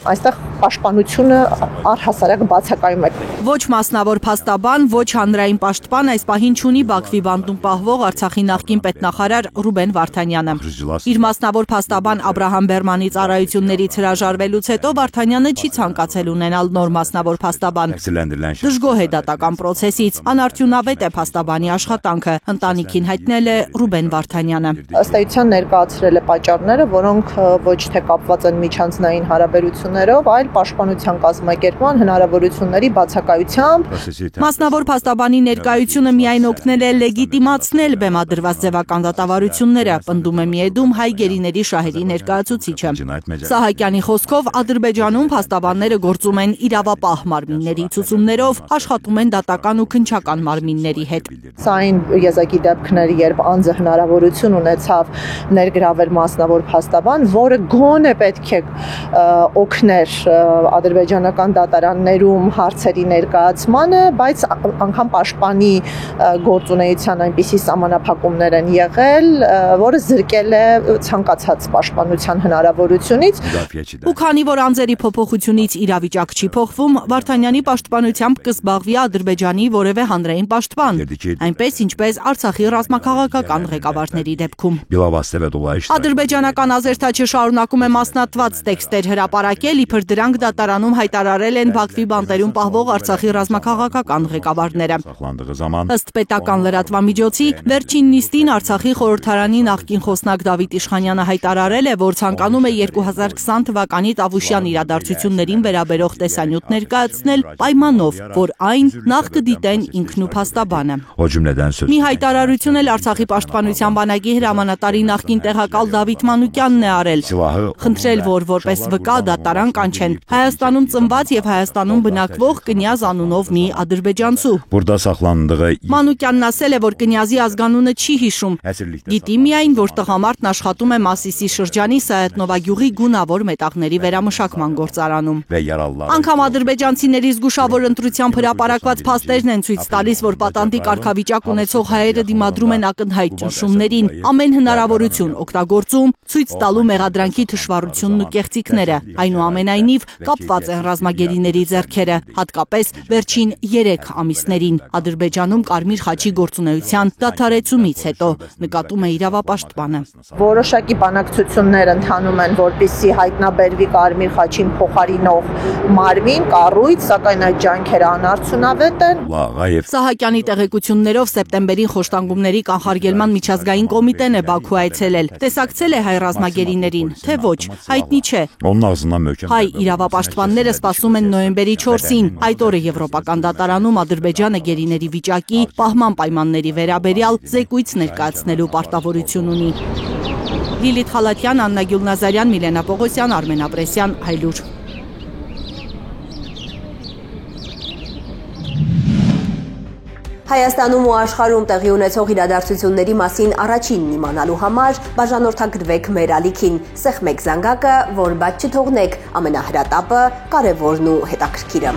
Այստեղ պաշտպանությունը առհասարակ բացակայում է։ Ոչ մասնավոր փաստաբան, ոչ հանրային պաշտպան այս պահին չունի Բաքվի բանտում պահվող Արցախի նախկին պետնախարար Ռուբեն Վարդանյանը։ Իր մասնավոր փաստաբան Աբրահամ Բերմանի ծառայություններից հրաժարվելուց հետո Վարդանյանը չի ցանկացել ունենալ նոր մասնավոր փաստաբան։ Դժգոհ է դատական process-ից, անարդյունավետ է փաստաբանի աշխատանքը, ընտանիքին հայտնել է Ռուբեն Վարդանյանը։ Ըստ էության ներկայացրել է պատճառները, որոնք ոչ թե կապված են միջանձնային հարաբերություններով, այլ պաշտպանության կազմակերպման հնարավորությունների բացակայությամբ։ Մասնավոր փաստաբանի ներկայությունը միայն օգնել է լեգիտիմացնել բեմադրված ձևական դատավարությունները, պնդում է Միեդում հայ գերիների շահերի ներկայացուցիչը։ Սահակյանի խոսքով Ադրբեջանում փաստաբանները գործում են իրավապահ մարմինների ցուցումներով, աշխատում են դատական ու քննչական մարմինների հետ։ Սա այն եզակի դեպքներ, երբ անձը հնարավորություն ունեցավ ներգրավել մասնավոր փաստաբան, որը գոնե պետք է օգներ ադրբեջանական դատարաններում հարցերի ներկայացմանը, բայց անգամ պաշտպանի գործունեության այնպիսի սահմանափակումներ են եղել, որը զրկել է ցանկացած պաշտպանության հնարավորությունից։ Ու քանի որ անձերի փոփոխությունից իրավիճակ չի փոխվում, Վարդանյանի պաշտպանությամբ կզբաղվի Ադրբեջանի որևէ հանրային պաշտպան, այնպես ինչպես Արցախի ռազմաքաղաքական ղեկավարների դեպքում։ Ադրբեջանական ազերթաչը շարունակում է մասնատված տեքստեր հրապարակել, իբր դրանք դատարանում հայտարարել են Բաքվի բանտերում պահվող Արցախի ռազմաքաղաքական ղեկավարները։ Ըստ պետական լրատվամիջոցի, վերջին նիստին Արցախի խորհրդարանի նախկին խոսնակ Դավիթ Իշխանյանը հայտարարել է, որ ցանկանում է 2020 թվականի տավուշյան իրադարձություններին վերաբերող տեսանյութ ներկայացնել պայմանով, որ այն նախ կդիտեն ինքն ու փաստաբանը։ Մի հայտարարություն էլ Արցախի պաշտպանության բանակի հրամանատարի նախկին տեղակալ Դավիթ Մանուկյանն է արել, խնդրել, որ որպես վկա դատարան կանչեն Հայաստանում ծնված եւ Հայաստանում բնակվող Կնյազ անունով մի ադրբեջանցու։ Մանուկյանն ասել է, որ Կնյազի ազգանունը չի հիշում, գիտի միայն, որ տղամարդն աշխատում է Մասիսի շրջանի Սայաթնովա գյուղի գունավոր մետաղների վերամշակման գործարանում։ Անգամ ադրբեջանցիների զգուշավոր ընտրությամբ հրապարակված փաստերն են ցույց տալիս, որ պատանդի կարգավիճակ ունեցող հայերը դիմադրում են ակնհայտ ճնշումներին, ամեն հնարավորություն օգտագործում, ցույց տալու մեղադրանքի թշվառությունն ու կեղծիքները, այնուամենայնիվ կապված են ռազմագերիների ձեռքերը, հատկապես վերջին 3 ամիսներին, Ադրբեջանում Կարմիր խաչի գործունեության դադարեցումից հետո, նկատում է իրավապաշտպանը։ Որոշակի բանակցություններ ընթանում են, որպեսզի հայտնաբերվի Կարմիր խաչին փոխարինող մարմին, կառույց, սակայն այդ ջանքերը անարդյունավետ են։ Սահակյանի տեղեկություններով սեպտեմբերին խոշտանգումների կանխարգելման միջազգային կոմիտեն է Բաքու այցելել։ Տեսակցել է հայ ռազմագերիներին, թե ոչ, հայտնի չէ։ Հայ իրավապաշտպանները սպասում են նոյեմբերի 4-ին։ Այդ օրը Եվրոպական դատարանում Ադրբեջանը գերիների վիճակի, պահման պայմանների վերաբերյալ զեկույց ներկայացնելու պարտավորություն ունի։ Լիլիթ Խալաթյան, Աննա Գյուլնազարյան, Միլենա Պողոսյան, Արմեն Ապրեսյան, Հայլուր։ Հայաստանում ու աշխարհում տեղի ունեցող իրադարձությունների մասին առաջինն իմանալու համար բաժանորդագրվեք մեր ալիքին, սեղմեք զանգակը, որ բաց չթողնեք ամենահրատապը, կարևորն ու հետաքրքիրը։